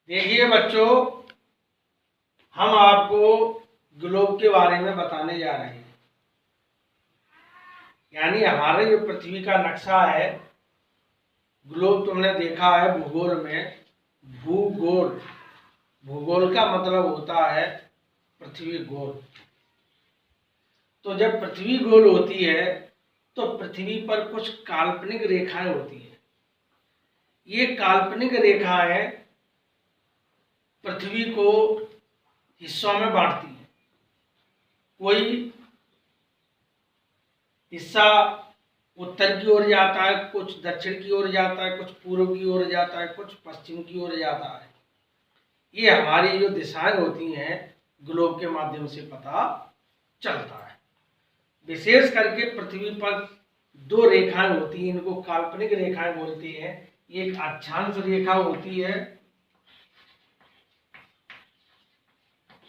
देखिए बच्चों, हम आपको ग्लोब के बारे में बताने जा रहे हैं। यानी हमारा जो पृथ्वी का नक्शा है, ग्लोब तुमने देखा है भूगोल में। भूगोल, भूगोल का मतलब होता है पृथ्वी गोल। तो जब पृथ्वी गोल होती है तो पृथ्वी पर कुछ काल्पनिक रेखाएं होती हैं। ये काल्पनिक रेखाएं पृथ्वी को हिस्सों में बांटती है। कोई हिस्सा उत्तर की ओर जाता है, कुछ दक्षिण की ओर जाता है, कुछ पूर्व की ओर जाता है, कुछ पश्चिम की ओर जाता है। ये हमारी जो दिशाएं होती हैं ग्लोब के माध्यम से पता चलता है। विशेष करके पृथ्वी पर दो रेखाएं होती हैं, इनको काल्पनिक रेखाएं बोलते हैं। एक अक्षांश रेखा होती है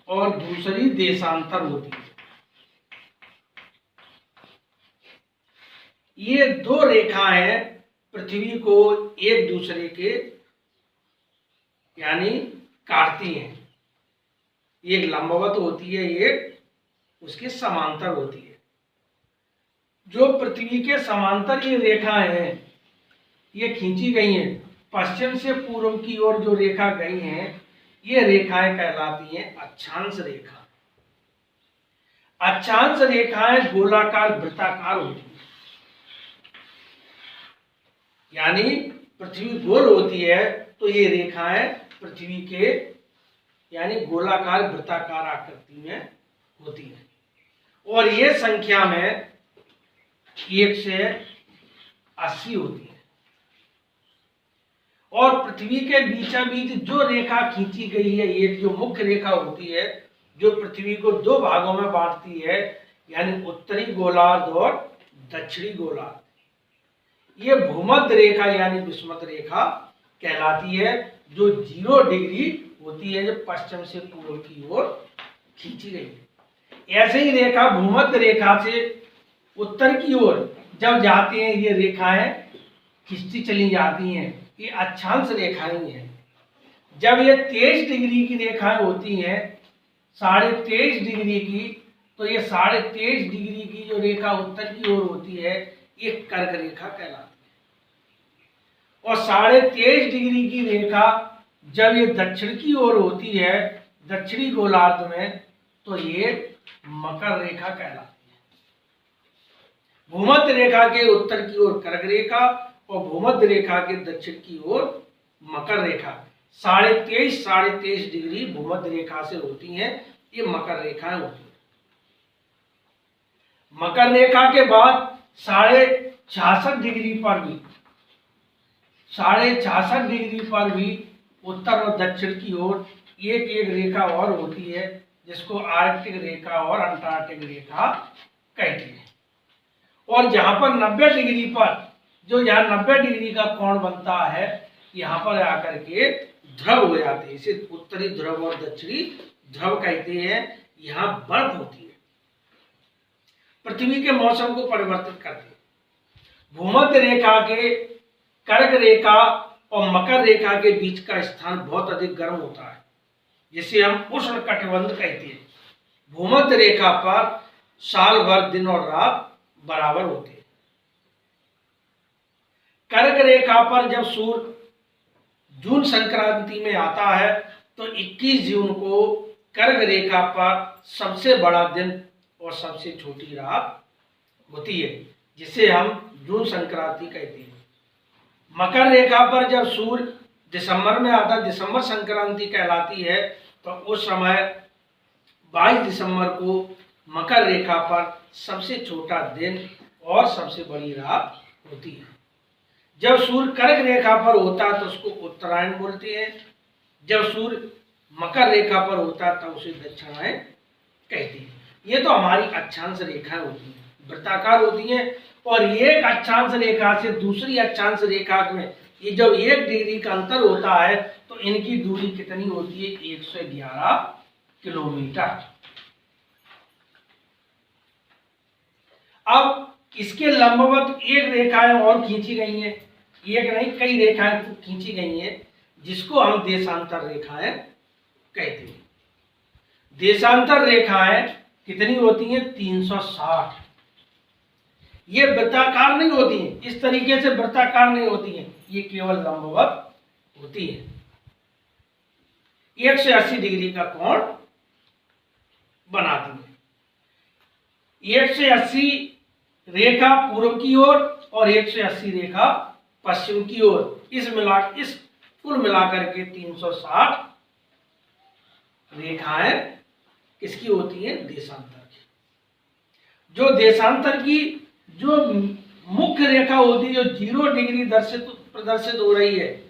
और दूसरी देशांतर होती है। ये दो रेखाएं पृथ्वी को एक दूसरे के यानी काटती हैं। एक लंबवत होती है, एक उसके समांतर होती है। जो पृथ्वी के समांतर ये रेखाएं हैं, ये खींची गई हैं। पश्चिम से पूर्व की ओर जो रेखा गई हैं, ये रेखाएं कहलाती हैं अक्षांश रेखा। अक्षांश रेखाएं गोलाकार वृत्ताकार होती हैं। यानी पृथ्वी गोल होती है तो ये रेखाएं पृथ्वी के यानी गोलाकार वृत्ताकार आकृति में होती है। और ये संख्या में 1 से 80 होती है। और पृथ्वी के बीचा बीच जो रेखा खींची गई है, एक जो मुख्य रेखा होती है जो पृथ्वी को दो भागों में बांटती है, यानी उत्तरी गोलार्ध और दक्षिणी गोलार्ध, ये भूमध्य रेखा यानी विषुवत रेखा कहलाती है, जो 0 डिग्री होती है, जो पश्चिम से पूर्व की ओर खींची गई है। ऐसे ही रेखा भूमध्य रेखा से उत्तर की ओर जब जाते हैं, ये रेखाएं खिंचती चली जाती हैं। ये अक्षांश रेखाएं हैं। जब ये 23 डिग्री की रेखाएं होती हैं, 23.5 डिग्री की, तो ये 23.5 डिग्री की जो रेखा उत्तर की ओर होती है, ये कर्क रेखा कहलाती है। और 23.5 डिग्री की रेखा जब ये दक्षिण की ओर होती है, दक्षिणी गोलार्ध में, तो ये मकर रेखा कहलाती है। भूमध्य रेखा के उत्तर की ओर कर्क रेखा और भूमध्य रेखा के दक्षिण की ओर मकर रेखा 23.5 डिग्री भूमध्य रेखा से होती हैं। ये मकर रेखाएं होती हैं। मकर रेखा के बाद 66.5 डिग्री पर भी 66.5 डिग्री पर भी उत्तर और दक्षिण की ओर एक एक रेखा और होती है, जिसको आर्कटिक रेखा और अंटार्कटिक रेखा कहती है। और जहां पर 90 डिग्री पर जो यहाँ 90 डिग्री का कोण बनता है, यहाँ पर आकर के ध्रुव हो जाते हैं। इसे उत्तरी ध्रुव और दक्षिणी ध्रुव कहते हैं। यहाँ बर्फ होती है, पृथ्वी के मौसम को परिवर्तित करती है। भूमध्य रेखा के कर्क रेखा और मकर रेखा के बीच का स्थान बहुत अधिक गर्म होता है, जिसे हम उष्ण कटिबंध कहते हैं। भूमध्य रेखा पर साल भर दिन और रात बराबर होते हैं। कर्क रेखा पर जब सूर्य जून संक्रांति में आता है, तो 21 जून को कर्क रेखा पर सबसे बड़ा दिन और सबसे छोटी रात होती है, जिसे हम जून संक्रांति कहते हैं। मकर रेखा पर जब सूर्य दिसंबर में आता है, दिसंबर संक्रांति कहलाती है, तो उस समय 22 दिसंबर को मकर रेखा पर सबसे छोटा दिन और सबसे बड़ी रात होती है। जब सूर्य कर्क रेखा पर होता है तो उसको उत्तरायण बोलते हैं। जब सूर्य मकर रेखा पर होता है तब उसे दक्षिणायन कहते हैं। ये तो हमारी अक्षांश रेखाएं होती हैं, वृत्ताकार होती हैं। और एक अक्षांश रेखा से दूसरी अक्षांश रेखा में ये जब 1 डिग्री का अंतर होता है, तो इनकी दूरी कितनी होती है? 111 किलोमीटर। अब इसके लंबवत एक रेखाएं और खींची गई हैं, एक नहीं कई रेखाएं खींची गई हैं, जिसको हम देशांतर रेखाएं कहते हैं। देशांतर रेखाएं कितनी होती हैं? 360। ये वृत्ताकार नहीं होती हैं, इस तरीके से वृत्ताकार नहीं होती हैं, ये केवल लंबवत होती हैं। 180 डिग्री का कोण बनाती है। 180 रेखा पूर्व की ओर और 180 रेखा पश्चिम की ओर, इस कुल मिलाकर के 360 रेखाएं किसकी होती हैं? देशांतर की। जो देशांतर की जो मुख्य रेखा होती है, जो 0 डिग्री प्रदर्शित हो रही है,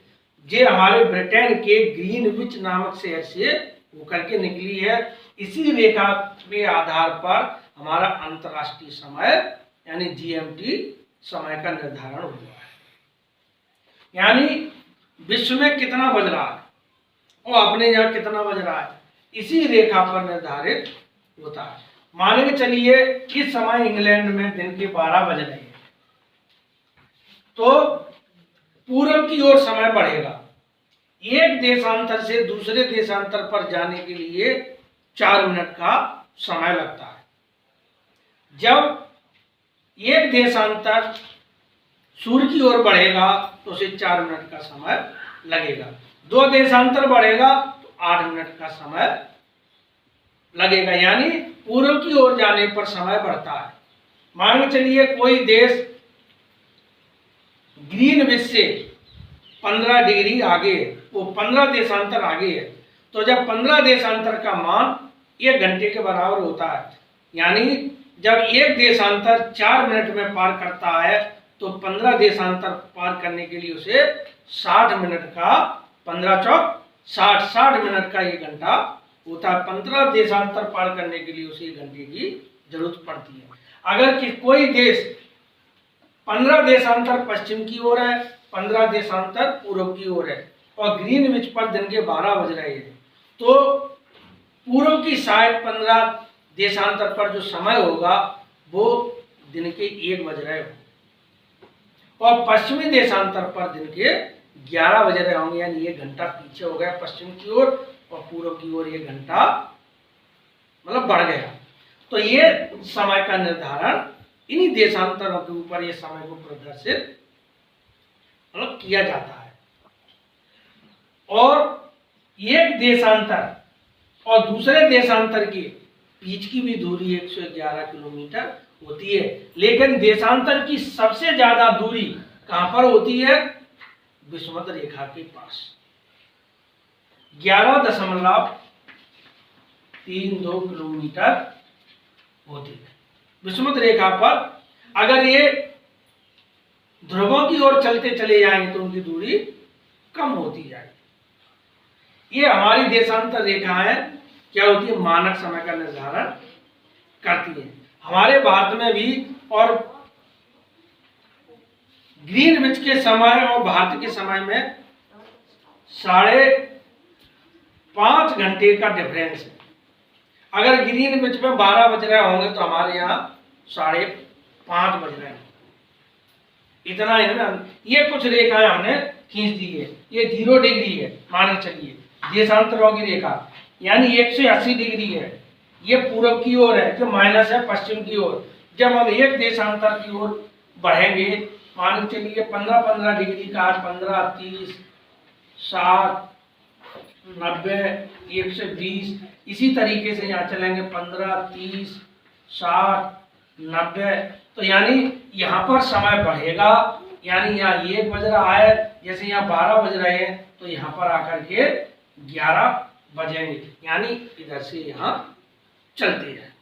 ये हमारे ब्रिटेन के ग्रीनविच नामक शहर से होकर के निकली है। इसी रेखा के आधार पर हमारा अंतर्राष्ट्रीय समय यानी जीएमटी समय का निर्धारण हुआ है। यानी विश्व में कितना बज रहा है और अपने यहाँ कितना बज रहा है, इसी रेखा पर निर्धारित होता है। मान के चलिए इस समय इंग्लैंड में दिन के 12 बज रहे हैं, तो पूर्व की ओर समय बढ़ेगा। एक देशांतर से दूसरे देशांतर पर जाने के लिए 4 मिनट का समय लगता है। जब एक देशांतर सूर्य की ओर बढ़ेगा तो उसे 4 मिनट का समय लगेगा। 2 देशांतर बढ़ेगा तो 8 मिनट का समय लगेगा। यानी पूर्व की ओर जाने पर समय बढ़ता है। मान के चलिए कोई देश ग्रीनविच से 15 डिग्री आगे है, वो 15 देशांतर आगे है, तो जब 15 देशांतर का मान 1 घंटे के बराबर होता है, यानी जब एक देशांतर 4 मिनट में पार करता है तो 15 देशांतर पार करने के लिए उसे 60 मिनट का 15 चौक 60 मिनट का 1 घंटा होता है। 15 देशांतर पार करने के लिए उसे 1 घंटे की जरूरत पड़ती है। अगर कोई देश 15 देशांतर पश्चिम की ओर है, 15 देशांतर पूर्व की ओर है और ग्रीनविच पर दिन के 12 बज रहे हैं, तो पूर्व की साइड 15 देशांतर पर जो समय होगा वो दिन के 1 बज रहे हो और पश्चिमी देशांतर पर दिन के 11 बज रहे होंगे। यानी 1 घंटा पीछे हो गया पश्चिम की ओर और पूर्व की ओर 1 घंटा मतलब बढ़ गया। तो ये समय का निर्धारण इन्हीं देशांतरों के ऊपर ये समय को प्रदर्शित मतलब किया जाता है। और एक देशांतर और दूसरे देशांतर के बीच की भी दूरी 111 किलोमीटर होती है, लेकिन देशांतर की सबसे ज्यादा दूरी कहां पर होती है? विषुवत रेखा के पास 11.32 किलोमीटर होती है। विषुवत रेखा पर अगर ये ध्रुवों की ओर चलते चले जाएंगे तो उनकी दूरी कम होती जाएगी। ये हमारी देशांतर रेखाएं क्या होती है? मानक समय का निर्धारण करती है। हमारे भारत में भी और ग्रीनविच के समय और भारत के समय में 5.5 घंटे का डिफरेंस है। अगर ग्रीनविच में 12 बज रहे होंगे तो हमारे यहाँ 5.5 बज रहे हैं। इतना है ना। ये कुछ रेखाएं हमने खींच दी है। ये 0 डिग्री है मान के चलिए, देशांतरों की रेखा, यानी 180 डिग्री है। ये पूर्व की ओर है, जो माइनस है पश्चिम की ओर। जब हम एक देशांतर की ओर बढ़ेंगे, मान के चलिए 15-15 डिग्री का 15, 30, 60, 90, 120, इसी तरीके से यहाँ चलेंगे 15, 30, 60, 90। तो यानी यहाँ पर समय बढ़ेगा, यानी यहाँ 1 बज रहा है, जैसे यहाँ 12 बज रहे हैं तो यहाँ पर आकर के 11 बजेंगे, यानी इधर से यहाँ चलते हैं।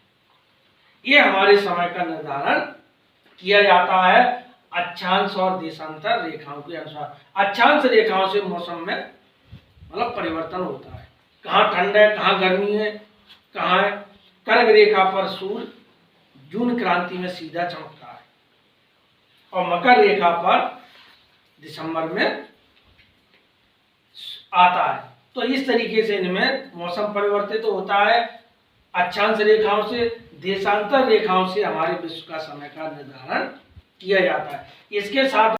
ये हमारे समय का निर्धारण किया जाता है अक्षांश और देशांतर रेखाओं के अनुसार। अक्षांश रेखाओं से मौसम में मतलब परिवर्तन होता है, कहाँ ठंड है, कहाँ गर्मी है, कहाँ है। कर्क रेखा पर सूर्य जून क्रांति में सीधा चमकता है और मकर रेखा पर दिसंबर में आता है। तो इस तरीके से इनमें मौसम परिवर्तित होता है। अक्षांश रेखाओं से, देशांतर रेखाओं से हमारे विश्व का समय का निर्धारण किया जाता है। इसके साथ